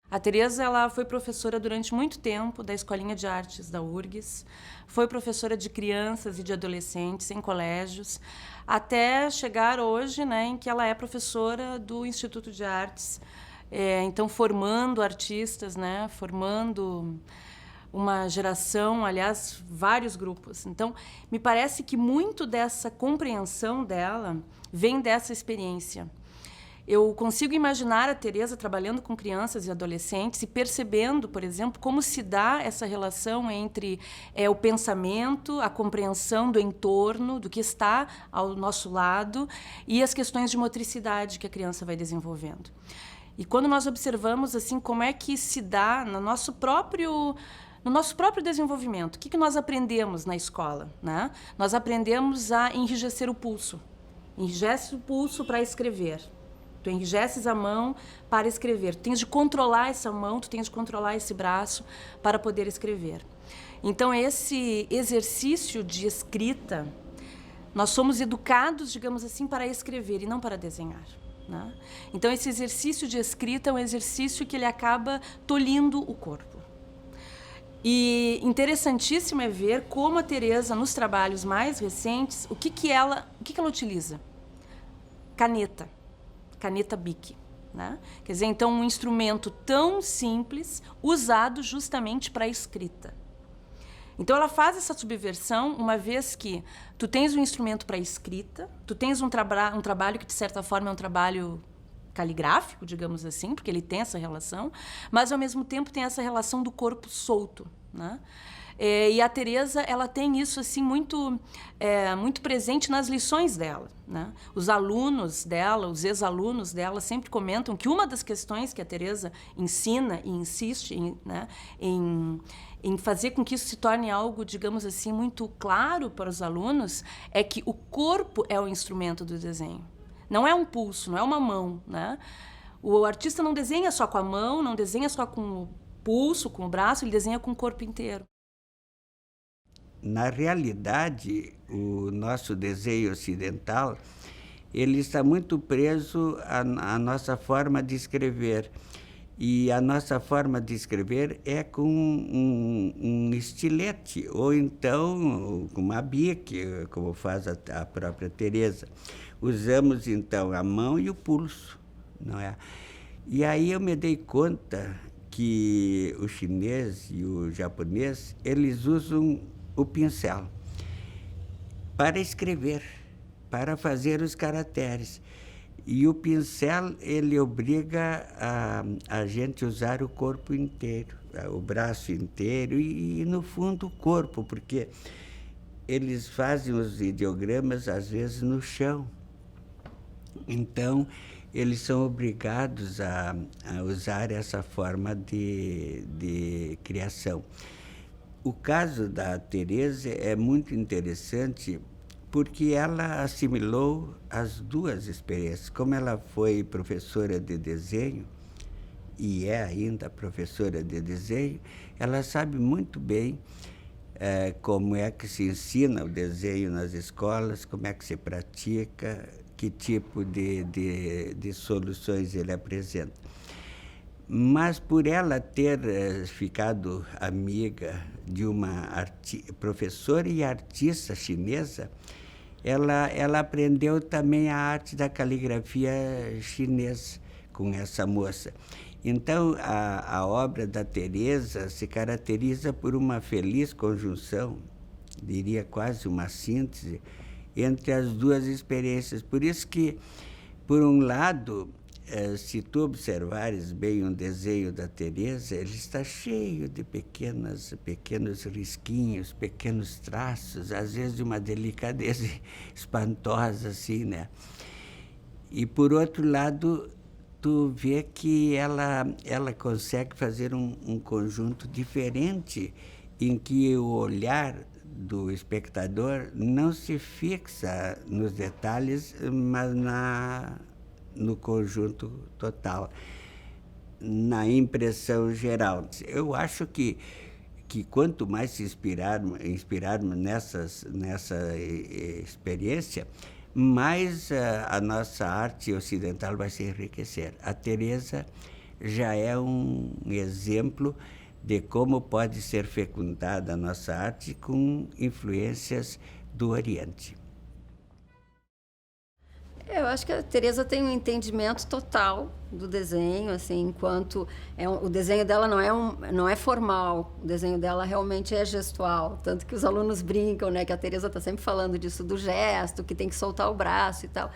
A Tereza, ela foi professora durante muito tempo da Escolinha de Artes da URGS, foi professora de crianças e de adolescentes em colégios, até chegar hoje, né, em que ela é professora do Instituto de Artes, então formando artistas, né, formando uma geração, aliás, vários grupos. Então, me parece que muito dessa compreensão dela vem dessa experiência. Eu consigo imaginar a Tereza trabalhando com crianças e adolescentes e percebendo, por exemplo, como se dá essa relação entre o pensamento, a compreensão do entorno, do que está ao nosso lado e as questões de motricidade que a criança vai desenvolvendo. E quando nós observamos assim como é que se dá no nosso próprio desenvolvimento, o que nós aprendemos na escola, né? Nós aprendemos a enrijecer o pulso. Enrijece o pulso para escrever. Tu enrijeces a mão para escrever. Tu tens de controlar essa mão, tu tens de controlar esse braço para poder escrever. Então, esse exercício de escrita, nós somos educados, digamos assim, para escrever e não para desenhar, né? Então, esse exercício de escrita é um exercício que ele acaba tolhindo o corpo. E interessantíssimo é ver como a Tereza, nos trabalhos mais recentes, o que ela utiliza? Caneta Bic, né? Quer dizer, então, um instrumento tão simples, usado justamente para a escrita. Então, ela faz essa subversão, uma vez que tu tens um instrumento para a escrita, tu tens um trabalho que, de certa forma, é um trabalho caligráfico, digamos assim, porque ele tem essa relação, mas, ao mesmo tempo, tem essa relação do corpo solto, né? E a Tereza, ela tem isso assim muito presente nas lições dela, né? Os alunos dela, os ex-alunos dela sempre comentam que uma das questões que a Tereza ensina e insiste em fazer com que isso se torne algo, digamos assim, muito claro para os alunos, é que o corpo é o instrumento do desenho. Não é um pulso, não é uma mão, né? O artista não desenha só com a mão, não desenha só com o pulso, com o braço, ele desenha com o corpo inteiro. Na realidade, o nosso desenho ocidental, ele está muito preso à nossa forma de escrever. E a nossa forma de escrever é com um estilete, ou então com uma bique, como faz a própria Tereza. Usamos, então, a mão e o pulso, não é? E aí eu me dei conta que o chinês e o japonês, eles usam o pincel para escrever, para fazer os caracteres. E o pincel, ele obriga a gente usar o corpo inteiro, o braço inteiro e, no fundo, o corpo, porque eles fazem os ideogramas, às vezes, no chão. Então, eles são obrigados a usar essa forma de criação. O caso da Tereza é muito interessante porque ela assimilou as duas experiências. Como ela foi professora de desenho, e é ainda professora de desenho, ela sabe muito bem como é que se ensina o desenho nas escolas, como é que se pratica, que tipo de soluções ele apresenta. Mas por ela ter ficado amiga de uma professora e artista chinesa, ela aprendeu também a arte da caligrafia chinesa com essa moça. Então, a obra da Tereza se caracteriza por uma feliz conjunção, diria quase uma síntese, entre as duas experiências. Por isso que, por um lado, se tu observares bem um desenho da Tereza, ele está cheio de pequenos risquinhos, pequenos traços, às vezes de uma delicadeza espantosa, assim, né? E, por outro lado, tu vê que ela consegue fazer um conjunto diferente, em que o olhar do espectador não se fixa nos detalhes, mas no conjunto total, na impressão geral. Eu acho que quanto mais se inspirarmos nessa experiência, mais a nossa arte ocidental vai se enriquecer. A Tereza já é um exemplo de como pode ser fecundada a nossa arte com influências do Oriente. Eu acho que a Teresa tem um entendimento total do desenho, assim, enquanto o desenho dela não é formal, o desenho dela realmente é gestual, tanto que os alunos brincam, né, que a Teresa está sempre falando disso do gesto, que tem que soltar o braço e tal.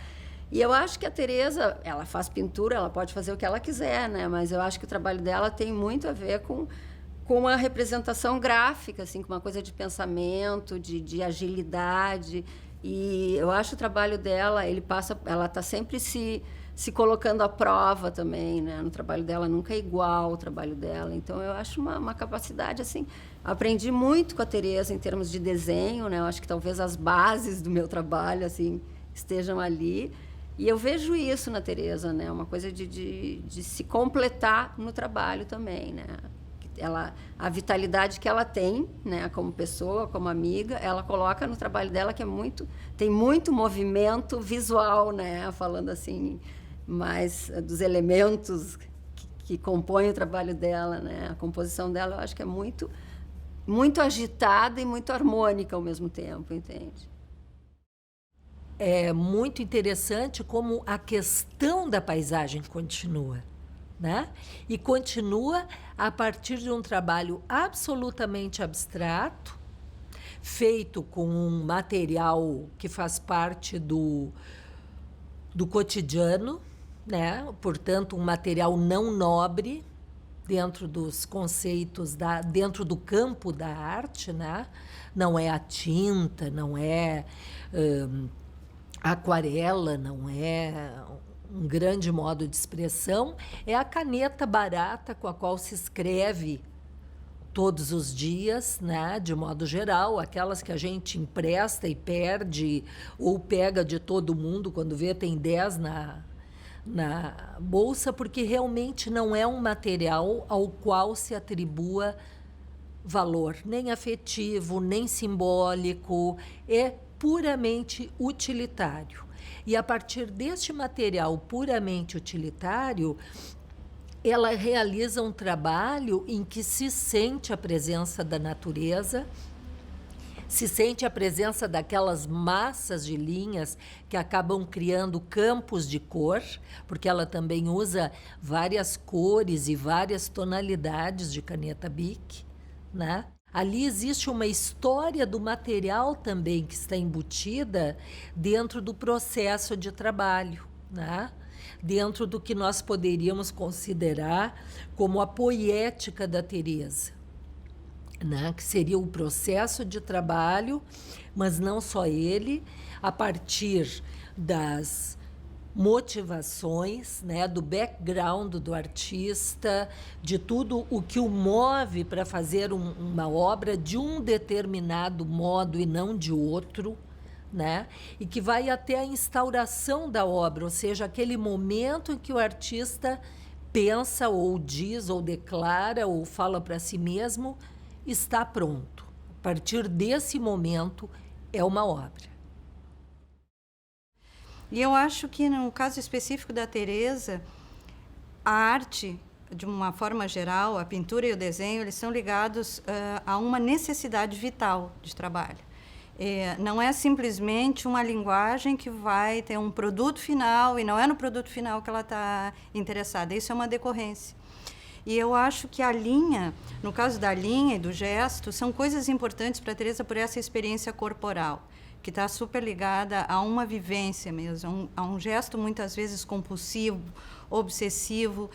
E eu acho que a Teresa, ela faz pintura, ela pode fazer o que ela quiser, né, mas eu acho que o trabalho dela tem muito a ver com a representação gráfica, assim, com uma coisa de pensamento, de agilidade. E eu acho o trabalho dela, ela está sempre se colocando à prova também, né? No trabalho dela nunca é igual o trabalho dela. Então eu acho uma capacidade assim. Aprendi muito com a Teresa em termos de desenho, né? Eu acho que talvez as bases do meu trabalho assim estejam ali. E eu vejo isso na Teresa, né? Uma coisa de se completar no trabalho também, né? A vitalidade que ela tem, né, como pessoa, como amiga, ela coloca no trabalho dela, que tem muito movimento visual, né, falando assim, mais dos elementos que compõem o trabalho dela, né, a composição dela, eu acho que é muito, muito agitada e muito harmônica ao mesmo tempo, entende? É muito interessante como a questão da paisagem continua. Né? E continua a partir de um trabalho absolutamente abstrato, feito com um material que faz parte do cotidiano, né? Portanto, um material não nobre dentro dos conceitos, dentro do campo da arte, né? Não é a tinta, não é a aquarela, não é um grande modo de expressão, é a caneta barata com a qual se escreve todos os dias, né, de modo geral, aquelas que a gente empresta e perde ou pega de todo mundo, quando vê tem 10 na bolsa, porque realmente não é um material ao qual se atribua valor, nem afetivo, nem simbólico, é puramente utilitário. E a partir deste material puramente utilitário, ela realiza um trabalho em que se sente a presença da natureza, se sente a presença daquelas massas de linhas que acabam criando campos de cor, porque ela também usa várias cores e várias tonalidades de caneta Bic, né? Ali existe uma história do material também que está embutida dentro do processo de trabalho, né? Dentro do que nós poderíamos considerar como a poética da Teresa, né? Que seria o processo de trabalho, mas não só ele, a partir das motivações, né, do background do artista, de tudo o que o move para fazer uma obra de um determinado modo e não de outro, né, e que vai até a instauração da obra, ou seja, aquele momento em que o artista pensa ou diz ou declara ou fala para si mesmo, está pronto. A partir desse momento é uma obra. E eu acho que, no caso específico da Teresa, a arte, de uma forma geral, a pintura e o desenho, eles são ligados a uma necessidade vital de trabalho. Não é simplesmente uma linguagem que vai ter um produto final, e não é no produto final que ela está interessada. Isso é uma decorrência. E eu acho que a linha, no caso da linha e do gesto, são coisas importantes para a Teresa por essa experiência corporal, que está super ligada a uma vivência mesmo, a um gesto muitas vezes compulsivo, obsessivo,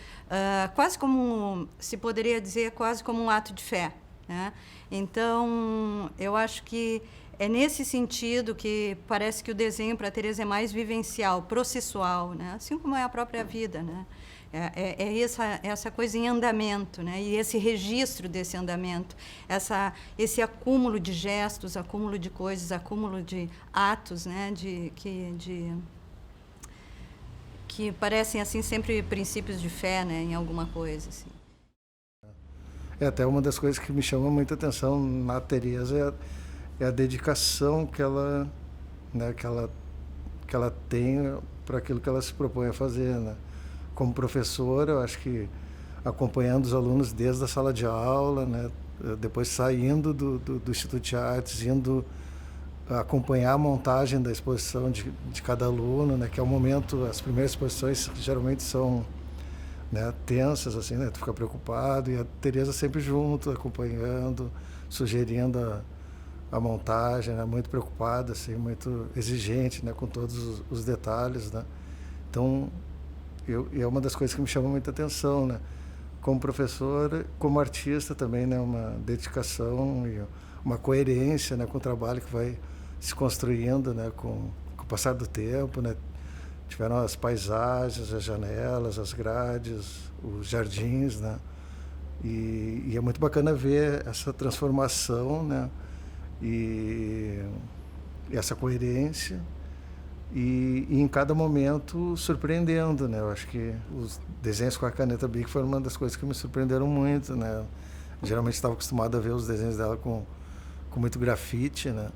quase como, se poderia dizer, quase como um ato de fé, né? Então, eu acho que é nesse sentido que parece que o desenho para a Teresa é mais vivencial, processual, né? Assim como é a própria vida, né? Essa coisa em andamento, né? E esse registro desse andamento, esse acúmulo de gestos, acúmulo de coisas, acúmulo de atos, né? Que parecem assim sempre princípios de fé, né? Em alguma coisa. Assim. Até uma das coisas que me chama muita atenção na Teresa é a dedicação que ela, né? que ela tem para aquilo que ela se propõe a fazer, né? Como professora, eu acho que acompanhando os alunos desde a sala de aula, né? Depois saindo do Instituto de Artes, indo acompanhar a montagem da exposição de cada aluno, né? Que é o momento, as primeiras exposições geralmente são, né, tensas, assim, né? Tu fica preocupado, e a Tereza sempre junto, acompanhando, sugerindo a montagem, né? Muito preocupada, assim, muito exigente, né? Com todos os detalhes, né? Então, é uma das coisas que me chama muita atenção, né? Como professor, como artista também, né? Uma dedicação e uma coerência, né? Com o trabalho que vai se construindo, né? Com o passar do tempo, né? Tiveram as paisagens, as janelas, as grades, os jardins, né? E é muito bacana ver essa transformação, né? E essa coerência e em cada momento surpreendendo, né? Eu acho que os desenhos com a caneta Bic foram uma das coisas que me surpreenderam muito, né? Geralmente estava acostumado a ver os desenhos dela com muito grafite, né?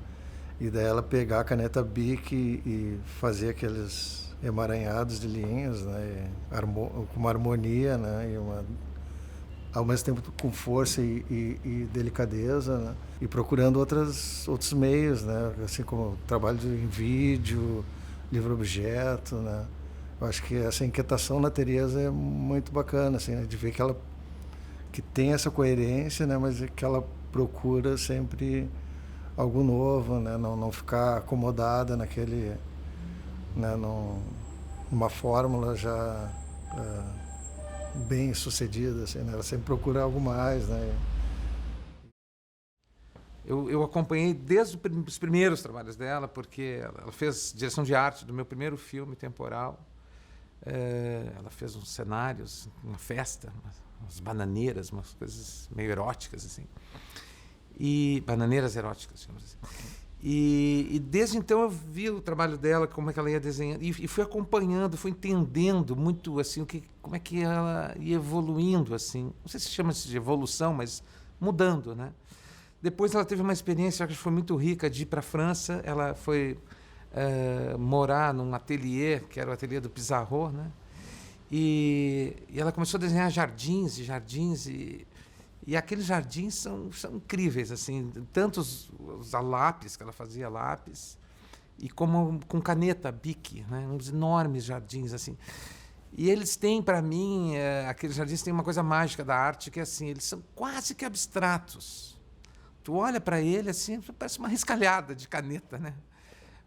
E daí ela pegar a caneta Bic e fazer aqueles emaranhados de linhas, né? Com uma harmonia, né? Ao mesmo tempo com força e delicadeza, né? E procurando outros meios, né? Assim como trabalho em vídeo, livro-objeto, né? Eu acho que essa inquietação na Tereza é muito bacana, assim, né? De ver que tem essa coerência, né? Mas que ela procura sempre algo novo, né? Não ficar acomodada naquele, né? Numa fórmula já bem sucedida, assim, né? Ela sempre procura algo mais, né? Eu acompanhei desde os primeiros trabalhos dela, porque ela fez direção de arte do meu primeiro filme temporal. Ela fez uns cenários, uma festa, umas bananeiras, umas coisas meio eróticas, assim. E bananeiras eróticas, digamos assim. E desde então eu vi o trabalho dela, como é que ela ia desenhando, e fui acompanhando, fui entendendo muito assim como é que ela ia evoluindo, assim. Não sei se chama de evolução, mas mudando, né? Depois ela teve uma experiência que foi muito rica de ir para a França. Ela foi morar num ateliê, que era o ateliê do Pissarro, né? E ela começou a desenhar jardins e aqueles jardins são incríveis, assim, tanto os a lápis, que ela fazia lápis, e como com caneta Bic, né? Uns enormes jardins, assim. E eles têm, para mim, aqueles jardins têm uma coisa mágica da arte, que é assim, eles são quase que abstratos. Tu olha para ele assim, parece uma riscalhada de caneta, né?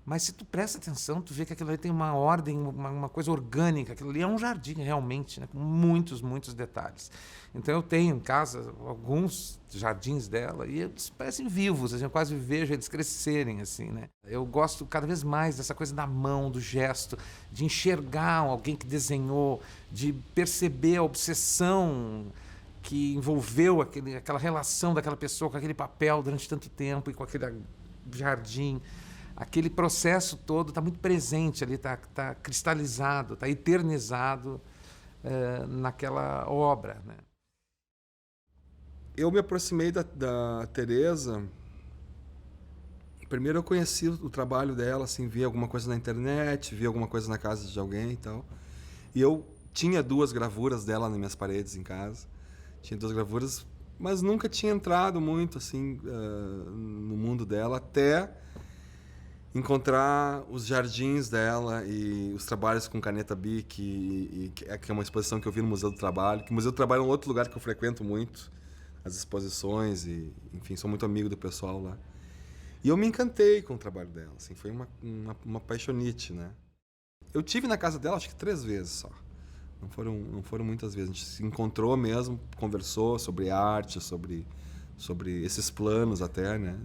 Mas se tu presta atenção, tu vê que aquilo ali tem uma ordem, uma coisa orgânica. Aquilo ali é um jardim, realmente, né? Com muitos detalhes. Então, eu tenho em casa alguns jardins dela e eles parecem vivos. Assim, eu quase vejo eles crescerem, assim, né? Eu gosto cada vez mais dessa coisa da mão, do gesto, de enxergar alguém que desenhou, de perceber a obsessão que envolveu aquela relação daquela pessoa com aquele papel durante tanto tempo e com aquele jardim. Aquele processo todo está muito presente ali, está cristalizado, está eternizado naquela obra, né? Eu me aproximei da Tereza. Primeiro eu conheci o trabalho dela, assim, vi alguma coisa na internet, vi alguma coisa na casa de alguém e tal. E eu tinha 2 gravuras dela nas minhas paredes em casa. Tinha 2 gravuras, mas nunca tinha entrado muito assim no mundo dela, até encontrar os jardins dela e os trabalhos com caneta Bic, que é uma exposição que eu vi no Museu do Trabalho. Que o Museu do Trabalho é um outro lugar que eu frequento muito, as exposições, e enfim, sou muito amigo do pessoal lá. E eu me encantei com o trabalho dela, assim, foi uma paixonite, né? Eu tive na casa dela acho que 3 vezes só. Não foram muitas vezes. A gente se encontrou mesmo, conversou sobre arte, sobre esses planos até, né?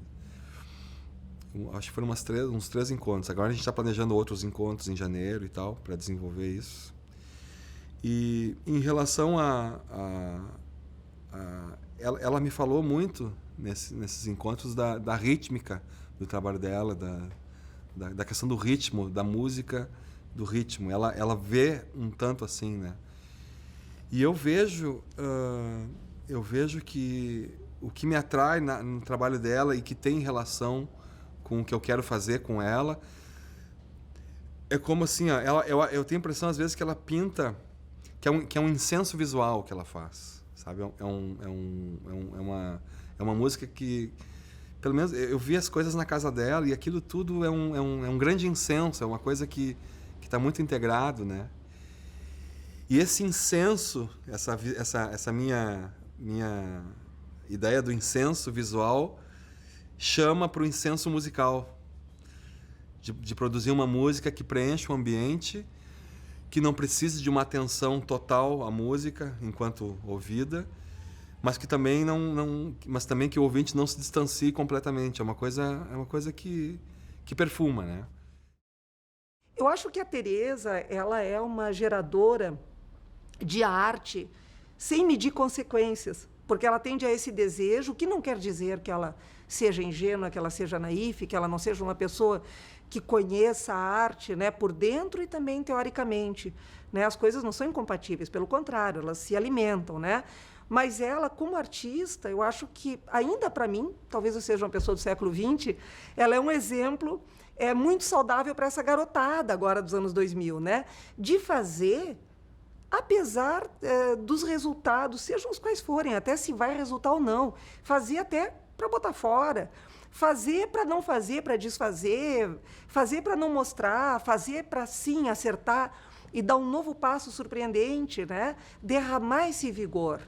Acho que foram uns 3 encontros. Agora a gente está planejando outros encontros em janeiro e tal, para desenvolver isso. E em relação ela me falou muito nesses encontros da rítmica do trabalho dela, da questão do ritmo, da música, do ritmo. Ela vê um tanto assim, né? E eu vejo que o que me atrai no trabalho dela e que tem relação com o que eu quero fazer com ela é como assim, ó, eu tenho a impressão às vezes que ela pinta, que é um incenso visual que ela faz, sabe? É uma música que, pelo menos, eu vi as coisas na casa dela e aquilo tudo é um grande incenso, é uma coisa que está muito integrado, né? E esse incenso, essa minha ideia do incenso visual chama para o incenso musical, de produzir uma música que preencha o ambiente, que não precise de uma atenção total à música enquanto ouvida, mas que também mas também que o ouvinte não se distancie completamente. É uma coisa que perfuma, né? Eu acho que a Teresa, ela é uma geradora de arte sem medir consequências, porque ela tende a esse desejo, que não quer dizer que ela seja ingênua, que ela seja naífe, que ela não seja uma pessoa que conheça a arte, né, por dentro e também teoricamente, né? As coisas não são incompatíveis, pelo contrário, elas se alimentam, né? Mas ela, como artista, eu acho que, ainda para mim, talvez eu seja uma pessoa do século XX, ela é um exemplo muito saudável para essa garotada agora dos anos 2000, né? De fazer, apesar dos resultados, sejam os quais forem, até se vai resultar ou não, fazer até para botar fora, fazer para não fazer, para desfazer, fazer para não mostrar, fazer para, sim, acertar e dar um novo passo surpreendente, né? Derramar esse vigor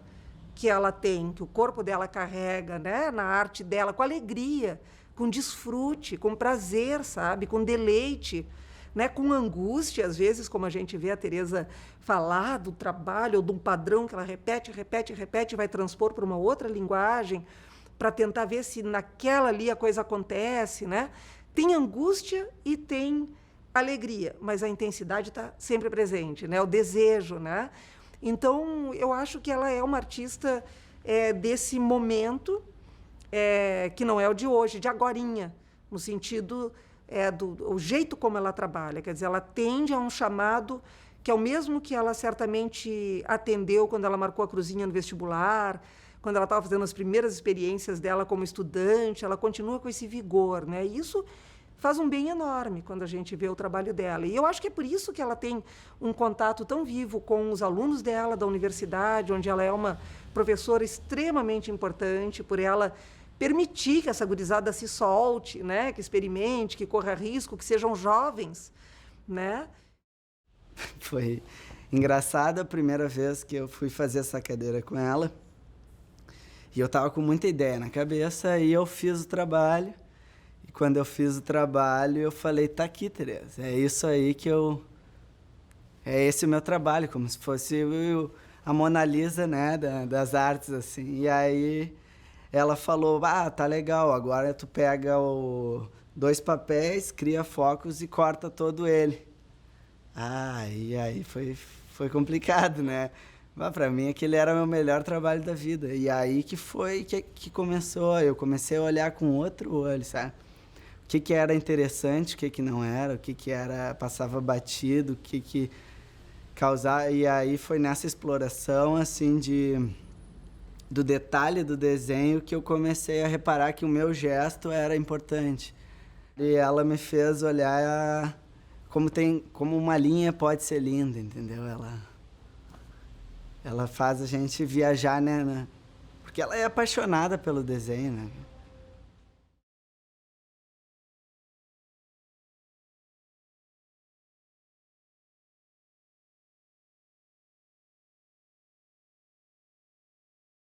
que ela tem, que o corpo dela carrega, né? Na arte dela, com alegria, com desfrute, com prazer, sabe? Com deleite, né? Com angústia, às vezes, como a gente vê a Teresa falar do trabalho ou de um padrão que ela repete, e vai transpor para uma outra linguagem, para tentar ver se naquela ali a coisa acontece, né? Tem angústia e tem alegria, mas a intensidade está sempre presente, né? O desejo, né? Então, eu acho que ela é uma artista desse momento, que não é o de hoje, de agorinha, no sentido do jeito como ela trabalha. Quer dizer, ela tende a um chamado que é o mesmo que ela certamente atendeu quando ela marcou a cruzinha no vestibular, quando ela estava fazendo as primeiras experiências dela como estudante. Ela continua com esse vigor, né? E isso faz um bem enorme quando a gente vê o trabalho dela. E eu acho que é por isso que ela tem um contato tão vivo com os alunos dela da universidade, onde ela é uma professora extremamente importante, por ela permitir que essa gurizada se solte, né? Que experimente, que corra risco, que sejam jovens, né? Foi engraçado a primeira vez que eu fui fazer essa cadeira com ela. E eu estava com muita ideia na cabeça, e eu fiz o trabalho. E quando eu fiz o trabalho, eu falei, tá aqui, Teresa, é isso aí que é esse o meu trabalho, como se fosse a Mona Lisa, né, das artes, assim. E aí ela falou, tá legal, agora tu pega 2 papéis, cria focos e corta todo ele. E aí foi complicado, né? Mas para mim aquele era o meu melhor trabalho da vida. E aí que começou, eu comecei a olhar com outro olho, sabe? O que era interessante, o que não era, o que era passava batido, o que causava. E aí foi nessa exploração assim do detalhe do desenho que eu comecei a reparar que o meu gesto era importante. E ela me fez olhar como uma linha pode ser linda, entendeu? Ela faz a gente viajar, né? Porque ela é apaixonada pelo desenho, né?